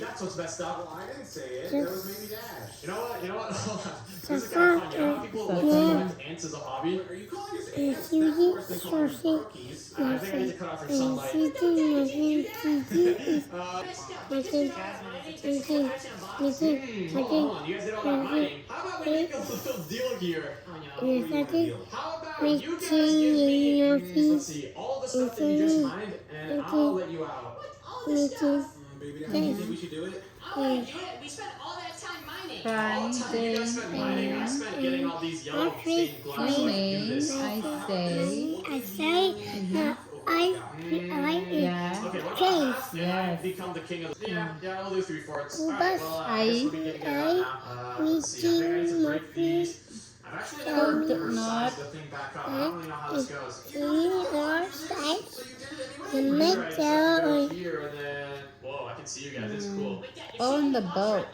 that's what's messed up. Well, I didn't say it. That was maybe Dash. You know what? Hold on. This is kind of fun. You know how people like to collect ants as a hobby? Are you calling us ants? That's worse than calling them cookies. I think I need to cut off your sunlight. Come on, you guys did all that mining. How about we make a little deal here? How about you guys give me, let's see, all the stuff that you just mined, and I'll let you out. All this stuff. Baby, do you think we should do it? I want to do it. We spent all that time mining. All the time you guys spent mining, I spent getting all these yellow stained glass so I can do this. I Okay, let's pass and I become the king of the... Yeah, I'll do 3/4. Alright, well, I guess we'll be getting it out now. Let's see, I think I need to break these. I've actually never sized the thing back up. I don't really know how this goes. So you did it anyway? Right, so if you go here and then... Whoa, I can see you guys. It's cool. On the boat.